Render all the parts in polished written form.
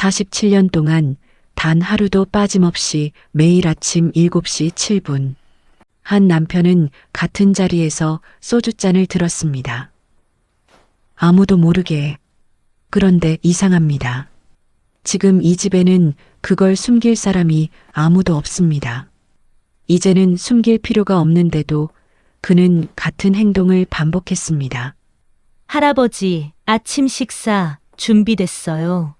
47년 동안 단 하루도 빠짐없이 매일 아침 7시 7분 한 남편은 같은 자리에서 소주잔을 들었습니다. 아무도 모르게. 그런데 이상합니다. 지금 이 집에는 그걸 숨길 사람이 아무도 없습니다. 이제는 숨길 필요가 없는데도 그는 같은 행동을 반복했습니다. 할아버지, 아침 식사 준비됐어요.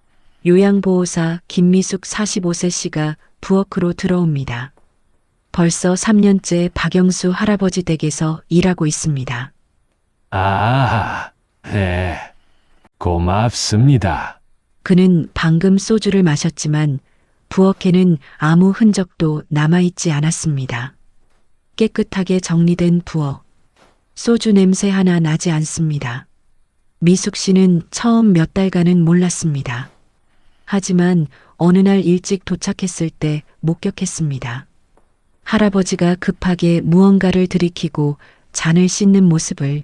요양보호사 김미숙 45세 씨가 부엌으로 들어옵니다. 벌써 3년째 박영수 할아버지 댁에서 일하고 있습니다. 아, 네. 고맙습니다. 그는 방금 소주를 마셨지만 부엌에는 아무 흔적도 남아있지 않았습니다. 깨끗하게 정리된 부엌. 소주 냄새 하나 나지 않습니다. 미숙 씨는 처음 몇 달간은 몰랐습니다. 하지만 어느 날 일찍 도착했을 때 목격했습니다. 할아버지가 급하게 무언가를 들이키고 잔을 씻는 모습을.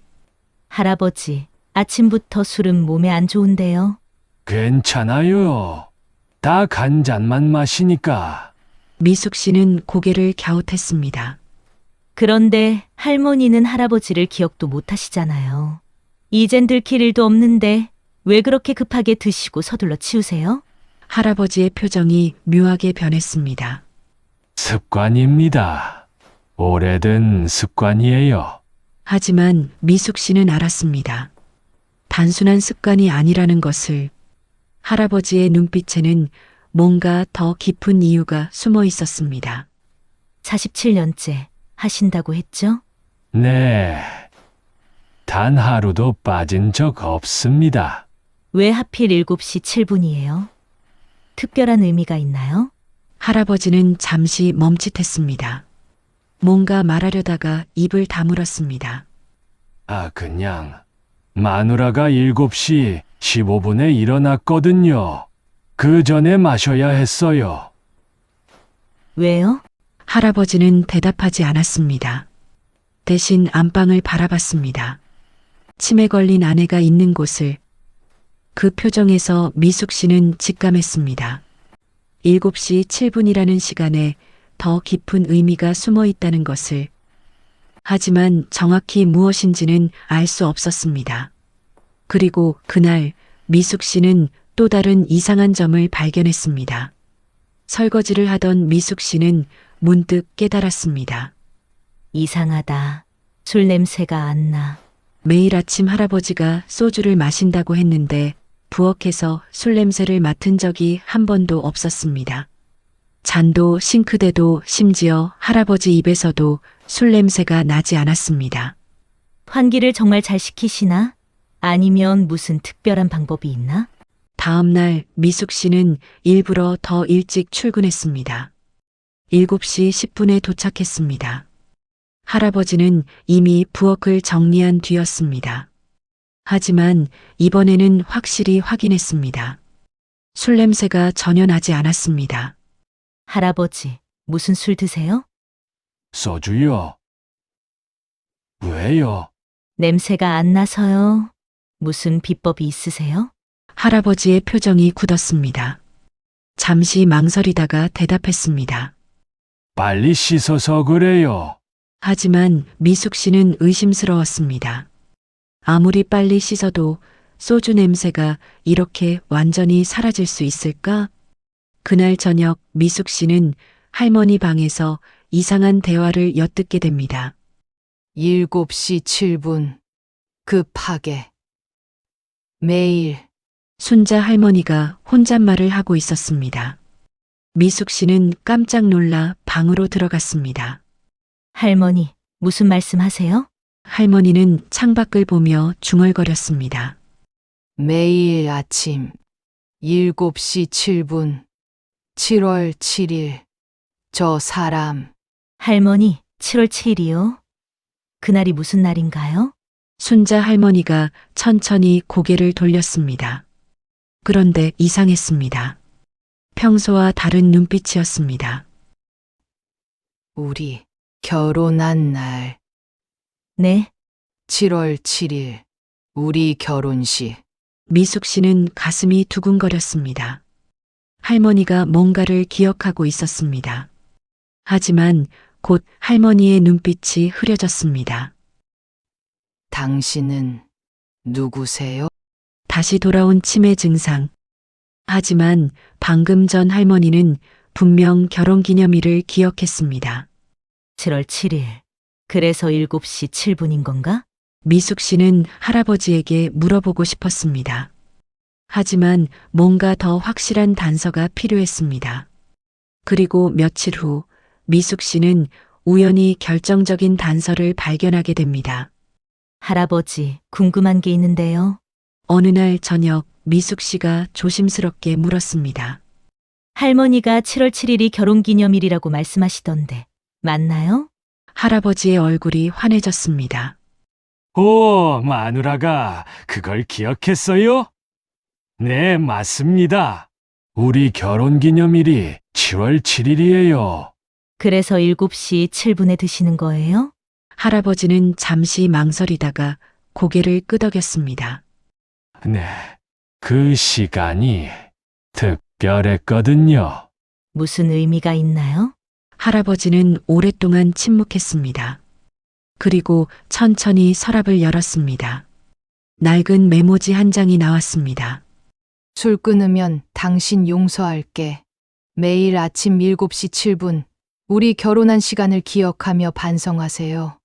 할아버지, 아침부터 술은 몸에 안 좋은데요. 괜찮아요. 딱 한 잔만 마시니까. 미숙 씨는 고개를 갸웃했습니다. 그런데 할머니는 할아버지를 기억도 못 하시잖아요. 이젠 들킬 일도 없는데 왜 그렇게 급하게 드시고 서둘러 치우세요? 할아버지의 표정이 묘하게 변했습니다. 습관입니다. 오래된 습관이에요. 하지만 미숙 씨는 알았습니다. 단순한 습관이 아니라는 것을. 할아버지의 눈빛에는 뭔가 더 깊은 이유가 숨어 있었습니다. 47년째 하신다고 했죠? 네. 단 하루도 빠진 적 없습니다. 왜 하필 7시 7분이에요? 특별한 의미가 있나요? 할아버지는 잠시 멈칫했습니다. 뭔가 말하려다가 입을 다물었습니다. 그냥 마누라가 7시 15분에 일어났거든요. 그 전에 마셔야 했어요. 왜요? 할아버지는 대답하지 않았습니다. 대신 안방을 바라봤습니다. 치매 걸린 아내가 있는 곳을. 그 표정에서 미숙 씨는 직감했습니다. 7시 7분이라는 시간에 더 깊은 의미가 숨어 있다는 것을. 하지만 정확히 무엇인지는 알 수 없었습니다. 그리고 그날 미숙 씨는 또 다른 이상한 점을 발견했습니다. 설거지를 하던 미숙 씨는 문득 깨달았습니다. 이상하다. 술 냄새가 안 나. 매일 아침 할아버지가 소주를 마신다고 했는데 부엌에서 술 냄새를 맡은 적이 한 번도 없었습니다. 잔도 싱크대도 심지어 할아버지 입에서도 술 냄새가 나지 않았습니다. 환기를 정말 잘 시키시나? 아니면 무슨 특별한 방법이 있나? 다음 날 미숙 씨는 일부러 더 일찍 출근했습니다. 7시 10분에 도착했습니다. 할아버지는 이미 부엌을 정리한 뒤였습니다. 하지만 이번에는 확실히 확인했습니다. 술 냄새가 전혀 나지 않았습니다. 할아버지, 무슨 술 드세요? 소주요. 왜요? 냄새가 안 나서요. 무슨 비법이 있으세요? 할아버지의 표정이 굳었습니다. 잠시 망설이다가 대답했습니다. 빨리 씻어서 그래요. 하지만 미숙 씨는 의심스러웠습니다. 아무리 빨리 씻어도 소주 냄새가 이렇게 완전히 사라질 수 있을까? 그날 저녁 미숙 씨는 할머니 방에서 이상한 대화를 엿듣게 됩니다. 7시 7분. 급하게. 매일. 순자 할머니가 혼잣말을 하고 있었습니다. 미숙 씨는 깜짝 놀라 방으로 들어갔습니다. 할머니, 무슨 말씀 하세요? 할머니는 창밖을 보며 중얼거렸습니다. 매일 아침 7시 7분. 7월 7일. 저 사람. 할머니, 7월 7일이요? 그날이 무슨 날인가요? 순자 할머니가 천천히 고개를 돌렸습니다. 그런데 이상했습니다. 평소와 다른 눈빛이었습니다. 우리 결혼한 날. 네, 7월 7일. 우리 결혼식. 미숙 씨는 가슴이 두근거렸습니다. 할머니가 뭔가를 기억하고 있었습니다. 하지만 곧 할머니의 눈빛이 흐려졌습니다. 당신은 누구세요? 다시 돌아온 치매 증상. 하지만 방금 전 할머니는 분명 결혼기념일을 기억했습니다. 7월 7일. 그래서 7시 7분인 건가? 미숙 씨는 할아버지에게 물어보고 싶었습니다. 하지만 뭔가 더 확실한 단서가 필요했습니다. 그리고 며칠 후 미숙 씨는 우연히 결정적인 단서를 발견하게 됩니다. 할아버지, 궁금한 게 있는데요. 어느 날 저녁 미숙 씨가 조심스럽게 물었습니다. 할머니가 7월 7일이 결혼기념일이라고 말씀하시던데, 맞나요? 할아버지의 얼굴이 환해졌습니다. 오, 마누라가 그걸 기억했어요? 네, 맞습니다. 우리 결혼 기념일이 7월 7일이에요. 그래서 7시 7분에 드시는 거예요? 할아버지는 잠시 망설이다가 고개를 끄덕였습니다. 네, 그 시간이 특별했거든요. 무슨 의미가 있나요? 할아버지는 오랫동안 침묵했습니다. 그리고 천천히 서랍을 열었습니다. 낡은 메모지 한 장이 나왔습니다. 술 끊으면 당신 용서할게. 매일 아침 7시 7분, 우리 결혼한 시간을 기억하며 반성하세요.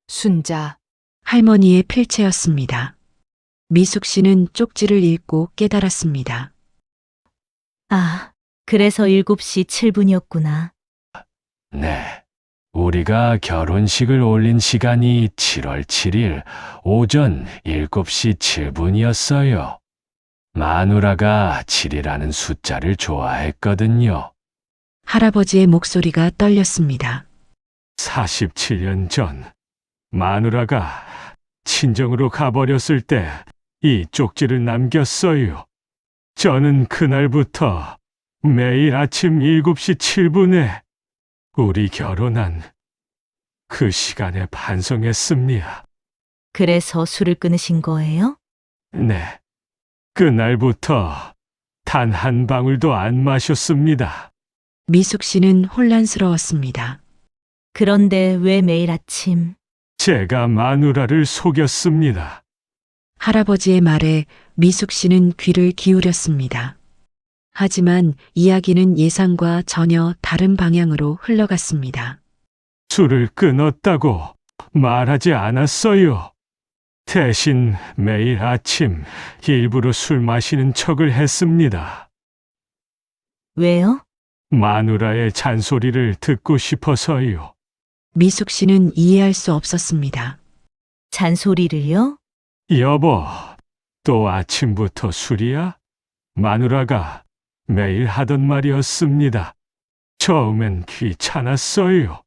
순자, 할머니의 필체였습니다. 미숙 씨는 쪽지를 읽고 깨달았습니다. 아, 그래서 7시 7분이었구나. 네, 우리가 결혼식을 올린 시간이 7월 7일 오전 7시 7분이었어요. 마누라가 7이라는 숫자를 좋아했거든요. 할아버지의 목소리가 떨렸습니다. 47년 전 마누라가 친정으로 가버렸을 때 이 쪽지를 남겼어요. 저는 그날부터 매일 아침 7시 7분에 우리 결혼한 그 시간에 반성했습니다. 그래서 술을 끊으신 거예요? 네, 그날부터 단 한 방울도 안 마셨습니다. 미숙 씨는 혼란스러웠습니다. 그런데 왜 매일 아침? 제가 마누라를 속였습니다. 할아버지의 말에 미숙 씨는 귀를 기울였습니다. 하지만 이야기는 예상과 전혀 다른 방향으로 흘러갔습니다. 술을 끊었다고 말하지 않았어요. 대신 매일 아침 일부러 술 마시는 척을 했습니다. 왜요? 마누라의 잔소리를 듣고 싶어서요. 미숙 씨는 이해할 수 없었습니다. 잔소리를요? 여보, 또 아침부터 술이야? 마누라가 매일 하던 말이었습니다. 처음엔 귀찮았어요.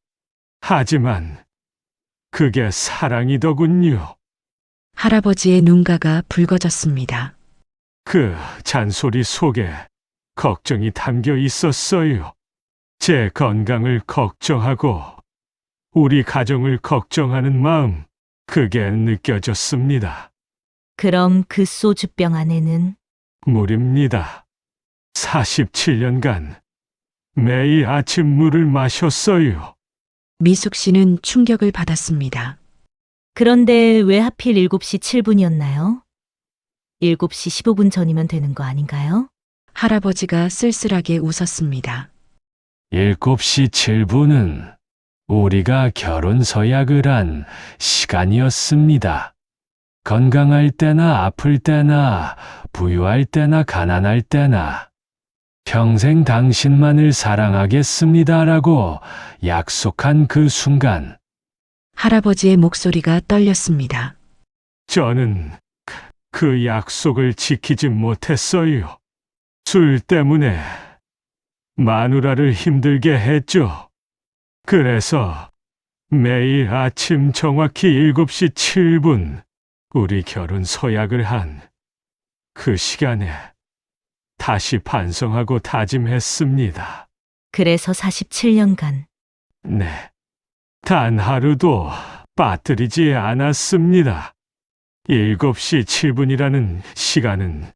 하지만 그게 사랑이더군요. 할아버지의 눈가가 붉어졌습니다. 그 잔소리 속에 걱정이 담겨 있었어요. 제 건강을 걱정하고 우리 가정을 걱정하는 마음, 그게 느껴졌습니다. 그럼 그 소주병 안에는 물입니다. 47년간 매일 아침 물을 마셨어요. 미숙 씨는 충격을 받았습니다. 그런데 왜 하필 7시 7분이었나요? 7시 15분 전이면 되는 거 아닌가요? 할아버지가 쓸쓸하게 웃었습니다. 7시 7분은 우리가 결혼 서약을 한 시간이었습니다. 건강할 때나 아플 때나 부유할 때나 가난할 때나 평생 당신만을 사랑하겠습니다라고 약속한 그 순간, 할아버지의 목소리가 떨렸습니다. 저는 그 약속을 지키지 못했어요. 술 때문에 마누라를 힘들게 했죠. 그래서 매일 아침 정확히 7시 7분 우리 결혼 서약을 한 그 시간에 다시 반성하고 다짐했습니다. 그래서 47년간 네, 단 하루도 빠뜨리지 않았습니다. 7시 7분이라는 시간은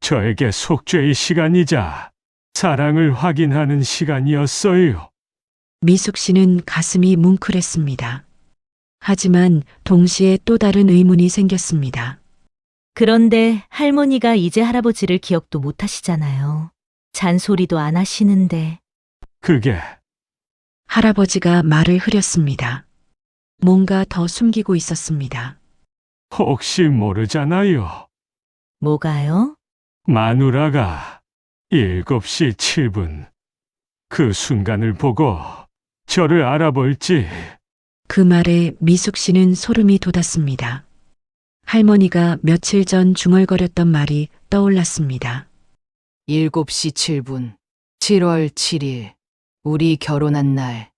저에게 속죄의 시간이자 사랑을 확인하는 시간이었어요. 미숙 씨는 가슴이 뭉클했습니다. 하지만 동시에 또 다른 의문이 생겼습니다. 그런데 할머니가 이제 할아버지를 기억도 못 하시잖아요. 잔소리도 안 하시는데. 그게 할아버지가 말을 흐렸습니다. 뭔가 더 숨기고 있었습니다. 혹시 모르잖아요. 뭐가요? 마누라가 7시 7분 그 순간을 보고 저를 알아볼지. 그 말에 미숙 씨는 소름이 돋았습니다. 할머니가 며칠 전 중얼거렸던 말이 떠올랐습니다. 7시 7분 7월 7일 우리 결혼한 날.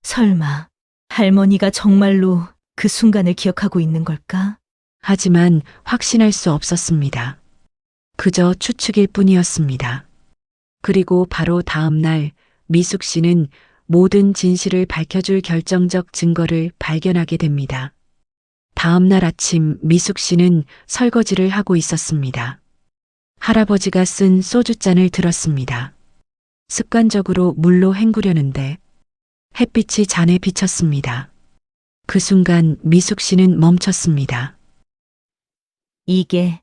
설마 할머니가 정말로 그 순간을 기억하고 있는 걸까? 하지만 확신할 수 없었습니다. 그저 추측일 뿐이었습니다. 그리고 바로 다음 날 미숙 씨는 모든 진실을 밝혀줄 결정적 증거를 발견하게 됩니다. 다음 날 아침 미숙 씨는 설거지를 하고 있었습니다. 할아버지가 쓴 소주잔을 들었습니다. 습관적으로 물로 헹구려는데 햇빛이 잔에 비쳤습니다. 그 순간 미숙 씨는 멈췄습니다. 이게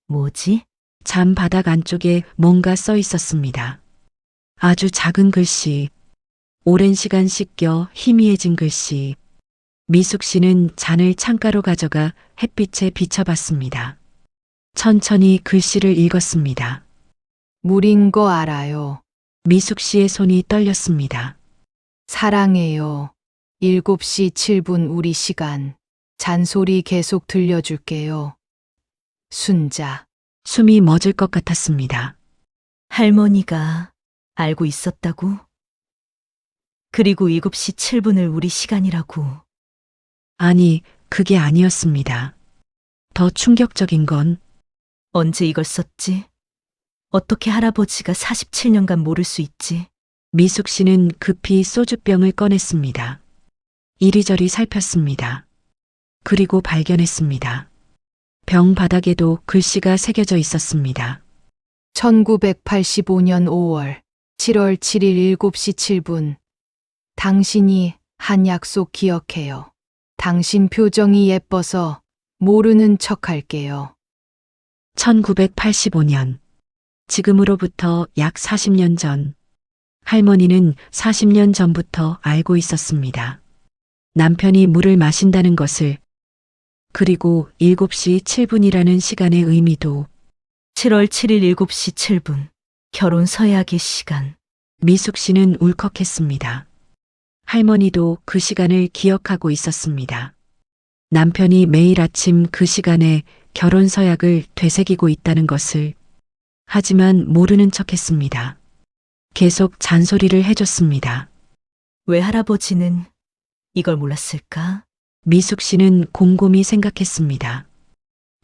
뭐지? 잔 바닥 안쪽에 뭔가 써 있었습니다. 아주 작은 글씨, 오랜 시간 씻겨 희미해진 글씨. 미숙 씨는 잔을 창가로 가져가 햇빛에 비춰봤습니다. 천천히 글씨를 읽었습니다. 물인 거 알아요. 미숙 씨의 손이 떨렸습니다. 사랑해요. 7시 7분 우리 시간. 잔소리 계속 들려줄게요. 순자. 숨이 멎을 것 같았습니다. 할머니가 알고 있었다고? 그리고 7시 7분을 우리 시간이라고. 아니, 그게 아니었습니다. 더 충격적인 건 언제 이걸 썼지? 어떻게 할아버지가 47년간 모를 수 있지? 미숙 씨는 급히 소주병을 꺼냈습니다. 이리저리 살폈습니다. 그리고 발견했습니다. 병 바닥에도 글씨가 새겨져 있었습니다. 1985년 5월 7월 7일 7시 7분. 당신이 한 약속 기억해요. 당신 표정이 예뻐서 모르는 척 할게요. 1985년. 지금으로부터 약 40년 전. 할머니는 40년 전부터 알고 있었습니다. 남편이 물을 마신다는 것을, 그리고 7시 7분이라는 시간의 의미도. 7월 7일 7시 7분. 결혼 서약의 시간. 미숙 씨는 울컥했습니다. 할머니도 그 시간을 기억하고 있었습니다. 남편이 매일 아침 그 시간에 결혼 서약을 되새기고 있다는 것을. 하지만 모르는 척 했습니다. 계속 잔소리를 해줬습니다. 왜 할아버지는 이걸 몰랐을까? 미숙 씨는 곰곰이 생각했습니다.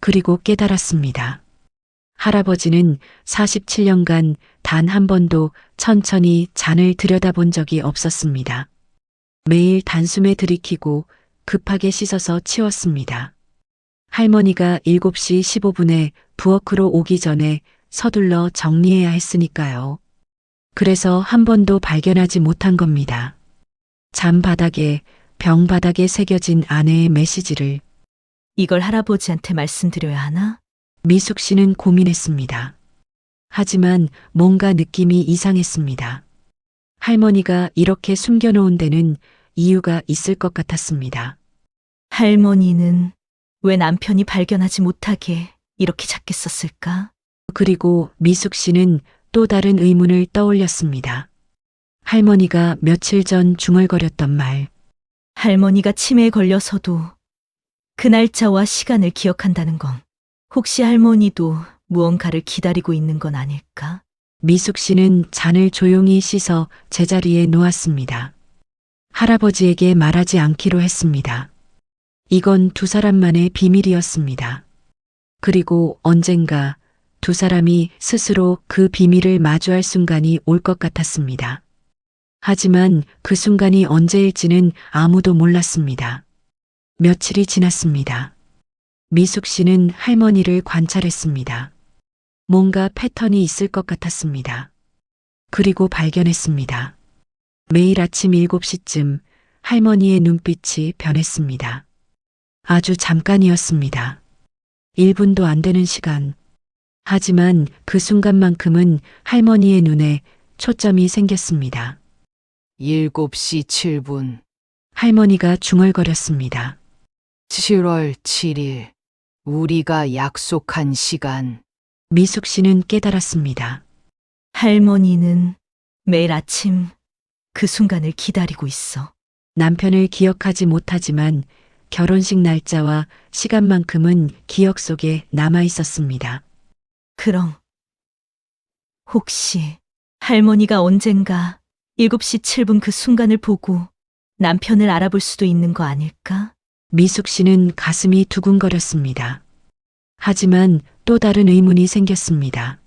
그리고 깨달았습니다. 할아버지는 47년간 단 한 번도 천천히 잔을 들여다본 적이 없었습니다. 매일 단숨에 들이키고 급하게 씻어서 치웠습니다. 할머니가 7시 15분에 부엌으로 오기 전에 서둘러 정리해야 했으니까요. 그래서 한 번도 발견하지 못한 겁니다. 잔 바닥에, 병 바닥에 새겨진 아내의 메시지를. 이걸 할아버지한테 말씀드려야 하나? 미숙 씨는 고민했습니다. 하지만 뭔가 느낌이 이상했습니다. 할머니가 이렇게 숨겨놓은 데는 이유가 있을 것 같았습니다. 할머니는 왜 남편이 발견하지 못하게 이렇게 작게 썼을까? 그리고 미숙 씨는 또 다른 의문을 떠올렸습니다. 할머니가 며칠 전 중얼거렸던 말. 할머니가 치매에 걸려서도 그 날짜와 시간을 기억한다는 건 혹시 할머니도 무언가를 기다리고 있는 건 아닐까? 미숙 씨는 잔을 조용히 씻어 제자리에 놓았습니다. 할아버지에게 말하지 않기로 했습니다. 이건 두 사람만의 비밀이었습니다. 그리고 언젠가 두 사람이 스스로 그 비밀을 마주할 순간이 올 것 같았습니다. 하지만 그 순간이 언제일지는 아무도 몰랐습니다. 며칠이 지났습니다. 미숙 씨는 할머니를 관찰했습니다. 뭔가 패턴이 있을 것 같았습니다. 그리고 발견했습니다. 매일 아침 7시쯤 할머니의 눈빛이 변했습니다. 아주 잠깐이었습니다. 1분도 안 되는 시간. 하지만 그 순간만큼은 할머니의 눈에 초점이 생겼습니다. 7시 7분. 할머니가 중얼거렸습니다. 7월 7일. 우리가 약속한 시간. 미숙 씨는 깨달았습니다. 할머니는 매일 아침 그 순간을 기다리고 있어. 남편을 기억하지 못하지만 결혼식 날짜와 시간만큼은 기억 속에 남아 있었습니다. 그럼 혹시 할머니가 언젠가 7시 7분 그 순간을 보고 남편을 알아볼 수도 있는 거 아닐까? 미숙 씨는 가슴이 두근거렸습니다. 하지만 또 다른 의문이 생겼습니다.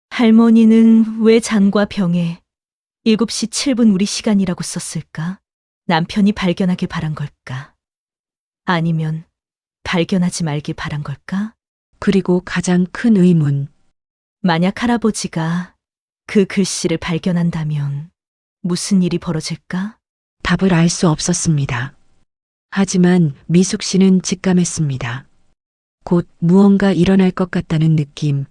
할머니는 왜 장과 병에 7시 7분 우리 시간이라고 썼을까? 남편이 발견하길 바란 걸까? 아니면 발견하지 말길 바란 걸까? 그리고 가장 큰 의문, 만약 할아버지가 그 글씨를 발견한다면 무슨 일이 벌어질까? 답을 알 수 없었습니다. 하지만 미숙 씨는 직감했습니다. 곧 무언가 일어날 것 같다는 느낌.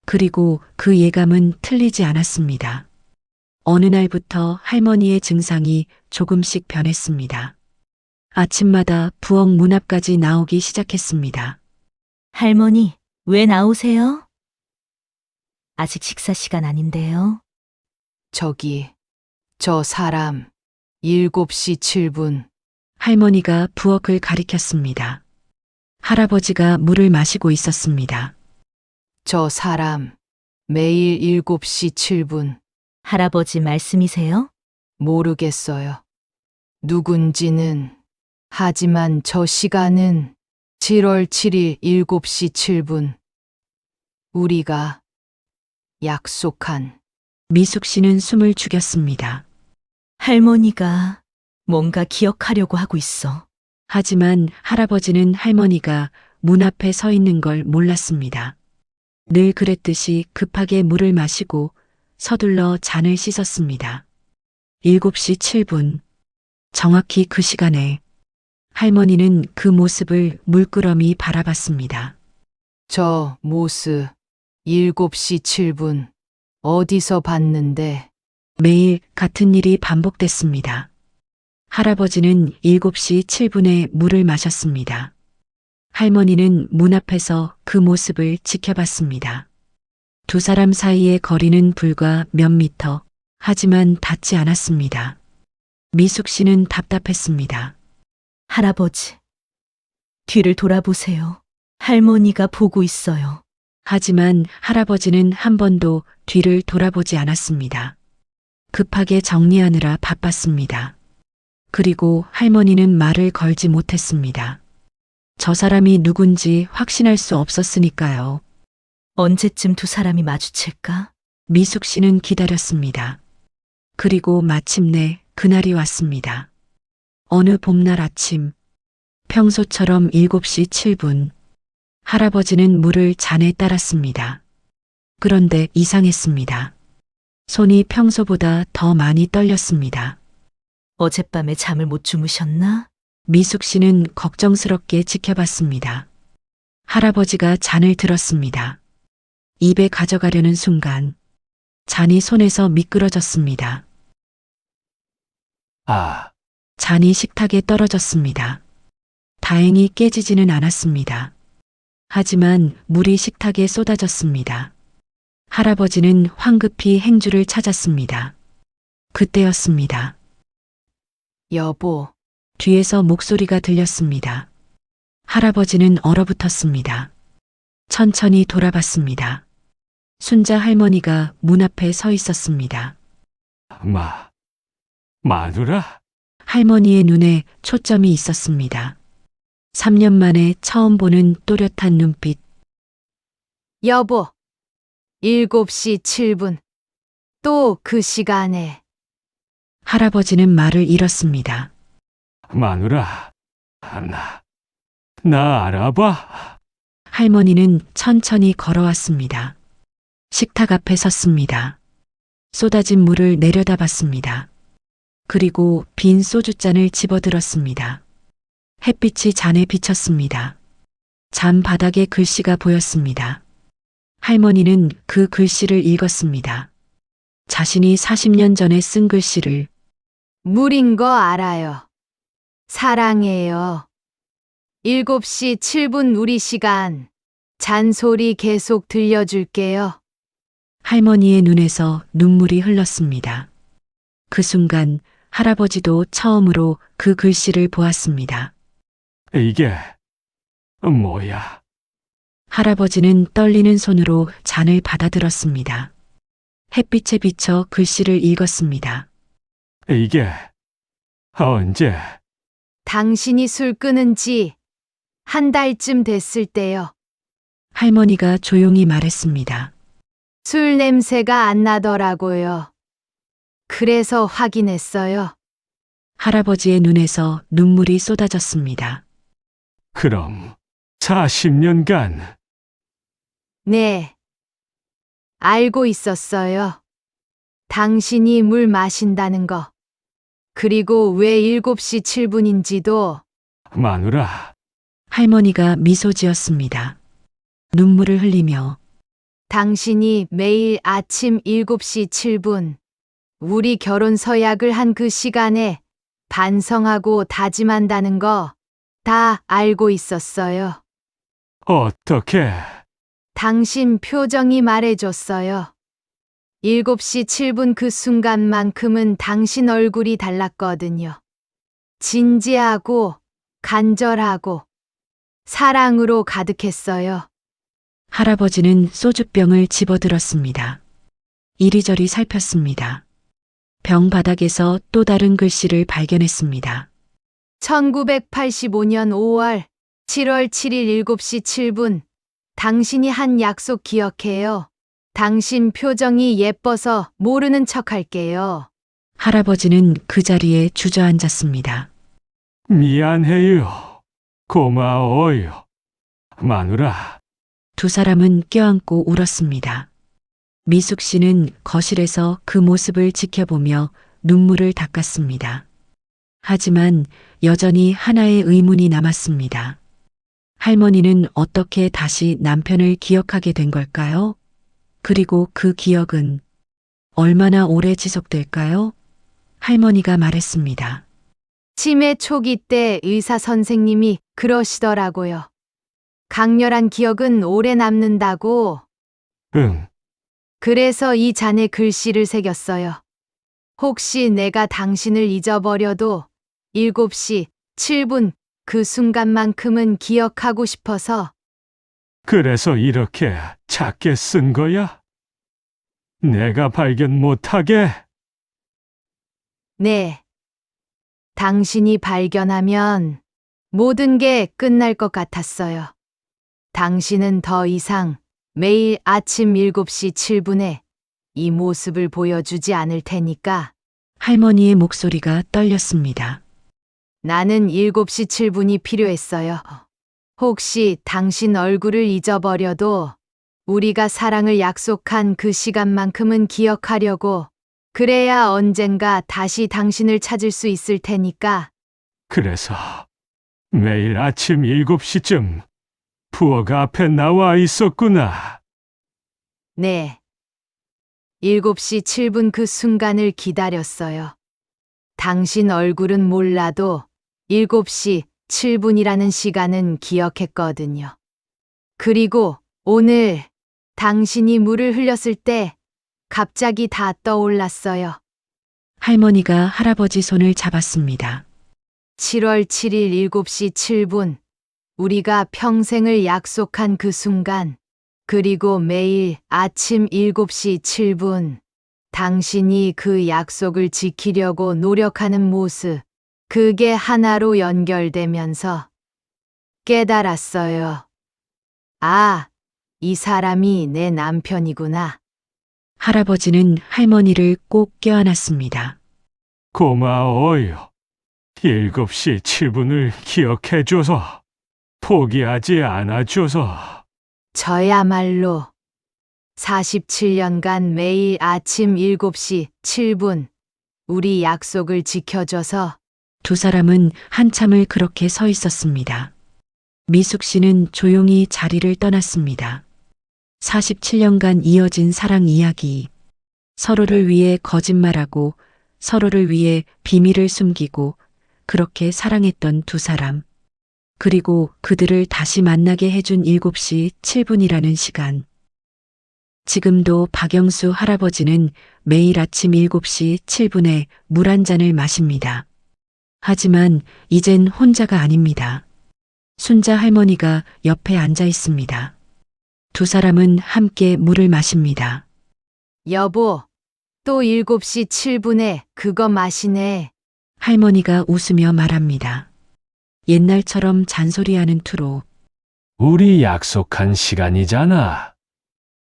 그리고 그 예감은 틀리지 않았습니다. 어느 날부터 할머니의 증상이 조금씩 변했습니다. 아침마다 부엌 문 앞까지 나오기 시작했습니다. 할머니, 왜 나오세요? 아직 식사 시간 아닌데요. 저기, 저 사람. 7시 7분. 할머니가 부엌을 가리켰습니다. 할아버지가 물을 마시고 있었습니다. 저 사람. 매일 7시 7분. 할아버지 말씀이세요? 모르겠어요. 누군지는. 하지만 저 시간은 7월 7일 7시 7분. 우리가 약속한. 미숙 씨는 숨을 죽였습니다. 할머니가 뭔가 기억하려고 하고 있어. 하지만 할아버지는 할머니가 문 앞에 서 있는 걸 몰랐습니다. 늘 그랬듯이 급하게 물을 마시고 서둘러 잔을 씻었습니다. 7시 7분. 정확히 그 시간에 할머니는 그 모습을 물끄러미 바라봤습니다. 저 모습. 7시 7분. 어디서 봤는데. 매일 같은 일이 반복됐습니다. 할아버지는 7시 7분에 물을 마셨습니다. 할머니는 문 앞에서 그 모습을 지켜봤습니다. 두 사람 사이의 거리는 불과 몇 미터, 하지만 닿지 않았습니다. 미숙 씨는 답답했습니다. 할아버지, 뒤를 돌아보세요. 할머니가 보고 있어요. 하지만 할아버지는 한 번도 뒤를 돌아보지 않았습니다. 급하게 정리하느라 바빴습니다. 그리고 할머니는 말을 걸지 못했습니다. 저 사람이 누군지 확신할 수 없었으니까요. 언제쯤 두 사람이 마주칠까? 미숙 씨는 기다렸습니다. 그리고 마침내 그날이 왔습니다. 어느 봄날 아침, 평소처럼 7시 7분, 할아버지는 물을 잔에 따랐습니다. 그런데 이상했습니다. 손이 평소보다 더 많이 떨렸습니다. 어젯밤에 잠을 못 주무셨나? 미숙 씨는 걱정스럽게 지켜봤습니다. 할아버지가 잔을 들었습니다. 입에 가져가려는 순간 잔이 손에서 미끄러졌습니다. 아, 잔이 식탁에 떨어졌습니다. 다행히 깨지지는 않았습니다. 하지만 물이 식탁에 쏟아졌습니다. 할아버지는 황급히 행주를 찾았습니다. 그때였습니다. 여보. 뒤에서 목소리가 들렸습니다. 할아버지는 얼어붙었습니다. 천천히 돌아봤습니다. 순자 할머니가 문 앞에 서 있었습니다. 마누라? 할머니의 눈에 초점이 있었습니다. 3년 만에 처음 보는 또렷한 눈빛. 여보. 7시 7분. 또 그 시간에. 할아버지는 말을 잃었습니다. 마누라, 나 알아봐. 할머니는 천천히 걸어왔습니다. 식탁 앞에 섰습니다. 쏟아진 물을 내려다봤습니다. 그리고 빈 소주잔을 집어들었습니다. 햇빛이 잔에 비쳤습니다. 잔 바닥에 글씨가 보였습니다. 할머니는 그 글씨를 읽었습니다. 자신이 40년 전에 쓴 글씨를. 물인 거 알아요. 사랑해요. 7시 7분 우리 시간. 잔소리 계속 들려줄게요. 할머니의 눈에서 눈물이 흘렀습니다. 그 순간 할아버지도 처음으로 그 글씨를 보았습니다. 이게 뭐야? 할아버지는 떨리는 손으로 잔을 받아들었습니다. 햇빛에 비쳐 글씨를 읽었습니다. 이게 언제? 당신이 술 끊은 지 한 달쯤 됐을 때요. 할머니가 조용히 말했습니다. 술 냄새가 안 나더라고요. 그래서 확인했어요. 할아버지의 눈에서 눈물이 쏟아졌습니다. 그럼 40년간 네. 알고 있었어요. 당신이 물 마신다는 거. 그리고 왜 7시 7분인지도 마누라, 할머니가 미소 지었습니다. 눈물을 흘리며 당신이 매일 아침 7시 7분 우리 결혼 서약을 한 그 시간에 반성하고 다짐한다는 거 다 알고 있었어요. 어떻게? 당신 표정이 말해줬어요. 7시 7분 그 순간만큼은 당신 얼굴이 달랐거든요. 진지하고 간절하고 사랑으로 가득했어요. 할아버지는 소주병을 집어들었습니다. 이리저리 살폈습니다. 병 바닥에서 또 다른 글씨를 발견했습니다. 1985년 5월 7월 7일 7시 7분 당신이 한 약속 기억해요. 당신 표정이 예뻐서 모르는 척 할게요. 할아버지는 그 자리에 주저앉았습니다. 미안해요. 고마워요. 마누라, 두 사람은 껴안고 울었습니다. 미숙 씨는 거실에서 그 모습을 지켜보며 눈물을 닦았습니다. 하지만 여전히 하나의 의문이 남았습니다. 할머니는 어떻게 다시 남편을 기억하게 된 걸까요? 그리고 그 기억은 얼마나 오래 지속될까요? 할머니가 말했습니다. 치매 초기 때 의사 선생님이 그러시더라고요. 강렬한 기억은 오래 남는다고. 응, 그래서 이 잔에 글씨를 새겼어요. 혹시 내가 당신을 잊어버려도 7시 7분 그 순간만큼은 기억하고 싶어서. 그래서 이렇게 작게 쓴 거야? 내가 발견 못하게? 네. 당신이 발견하면 모든 게 끝날 것 같았어요. 당신은 더 이상 매일 아침 7시 7분에 이 모습을 보여주지 않을 테니까. 할머니의 목소리가 떨렸습니다. 나는 7시 7분이 필요했어요. 혹시 당신 얼굴을 잊어버려도 우리가 사랑을 약속한 그 시간만큼은 기억하려고. 그래야 언젠가 다시 당신을 찾을 수 있을 테니까. 그래서 매일 아침 7시쯤 부엌 앞에 나와 있었구나. 네. 7시 7분 그 순간을 기다렸어요. 당신 얼굴은 몰라도 7시 7분이라는 시간은 기억했거든요. 그리고 오늘 당신이 물을 흘렸을 때 갑자기 다 떠올랐어요. 할머니가 할아버지 손을 잡았습니다. 7월 7일 7시 7분. 우리가 평생을 약속한 그 순간. 그리고 매일 아침 7시 7분. 당신이 그 약속을 지키려고 노력하는 모습. 그게 하나로 연결되면서 깨달았어요. 아, 이 사람이 내 남편이구나. 할아버지는 할머니를 꼭 껴안았습니다. 고마워요. 7시 7분을 기억해줘서, 포기하지 않아줘서. 저야말로 47년간 매일 아침 7시 7분 우리 약속을 지켜줘서 두 사람은 한참을 그렇게 서 있었습니다. 미숙 씨는 조용히 자리를 떠났습니다. 47년간 이어진 사랑 이야기. 서로를 위해 거짓말하고 서로를 위해 비밀을 숨기고 그렇게 사랑했던 두 사람. 그리고 그들을 다시 만나게 해준 7시 7분이라는 시간. 지금도 박영수 할아버지는 매일 아침 7시 7분에 물 한 잔을 마십니다. 하지만 이젠 혼자가 아닙니다. 순자 할머니가 옆에 앉아 있습니다. 두 사람은 함께 물을 마십니다. 여보, 또 7시 7분에 그거 마시네. 할머니가 웃으며 말합니다. 옛날처럼 잔소리하는 투로 우리 약속한 시간이잖아.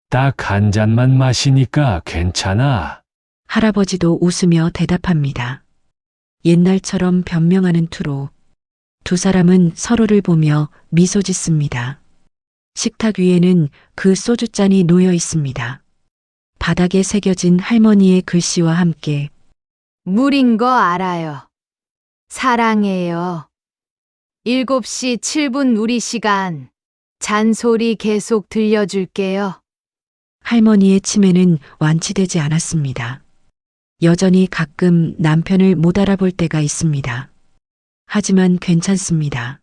딱 한 잔만 마시니까 괜찮아. 할아버지도 웃으며 대답합니다. 옛날처럼 변명하는 투로 두 사람은 서로를 보며 미소 짓습니다. 식탁 위에는 그 소주잔이 놓여 있습니다. 바닥에 새겨진 할머니의 글씨와 함께 물인 거 알아요. 사랑해요. 7시 7분 우리 시간. 잔소리 계속 들려줄게요. 할머니의 치매는 완치되지 않았습니다. 여전히 가끔 남편을 못 알아볼 때가 있습니다. 하지만 괜찮습니다.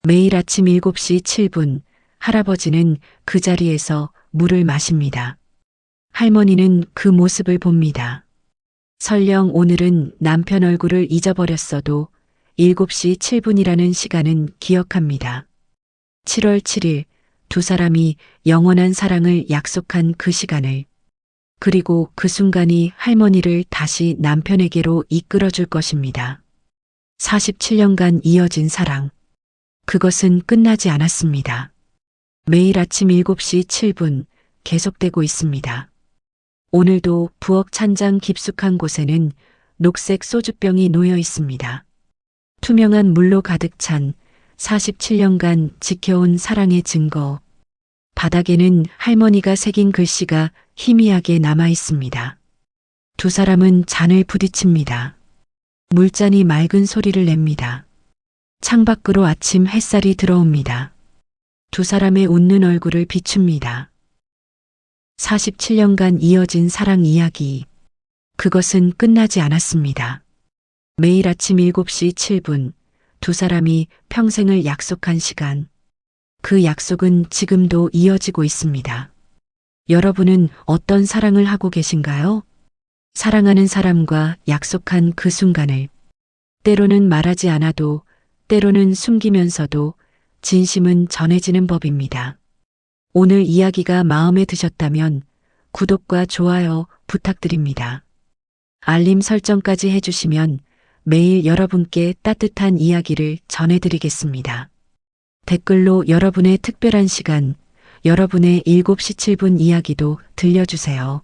매일 아침 7시 7분 할아버지는 그 자리에서 물을 마십니다. 할머니는 그 모습을 봅니다. 설령 오늘은 남편 얼굴을 잊어버렸어도 7시 7분이라는 시간은 기억합니다. 7월 7일 두 사람이 영원한 사랑을 약속한 그 시간을, 그리고 그 순간이 할머니를 다시 남편에게로 이끌어줄 것입니다. 47년간 이어진 사랑. 그것은 끝나지 않았습니다. 매일 아침 7시 7분 계속되고 있습니다. 오늘도 부엌 찬장 깊숙한 곳에는 녹색 소주병이 놓여 있습니다. 투명한 물로 가득 찬 47년간 지켜온 사랑의 증거. 바닥에는 할머니가 새긴 글씨가 희미하게 남아 있습니다. 두 사람은 잔을 부딪힙니다. 물잔이 맑은 소리를 냅니다. 창밖으로 아침 햇살이 들어옵니다. 두 사람의 웃는 얼굴을 비춥니다. 47년간 이어진 사랑 이야기. 그것은 끝나지 않았습니다. 매일 아침 7시 7분 두 사람이 평생을 약속한 시간. 그 약속은 지금도 이어지고 있습니다. 여러분은 어떤 사랑을 하고 계신가요? 사랑하는 사람과 약속한 그 순간을 때로는 말하지 않아도 때로는 숨기면서도 진심은 전해지는 법입니다. 오늘 이야기가 마음에 드셨다면 구독과 좋아요 부탁드립니다. 알림 설정까지 해주시면 매일 여러분께 따뜻한 이야기를 전해드리겠습니다. 댓글로 여러분의 특별한 시간, 여러분의 7시 7분 이야기도 들려주세요.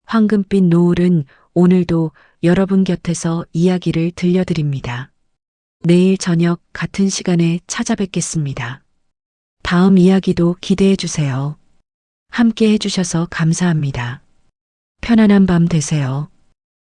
황금빛 노을은 오늘도 여러분 곁에서 이야기를 들려드립니다. 내일 저녁 같은 시간에 찾아뵙겠습니다. 다음 이야기도 기대해 주세요. 함께 해주셔서 감사합니다. 편안한 밤 되세요.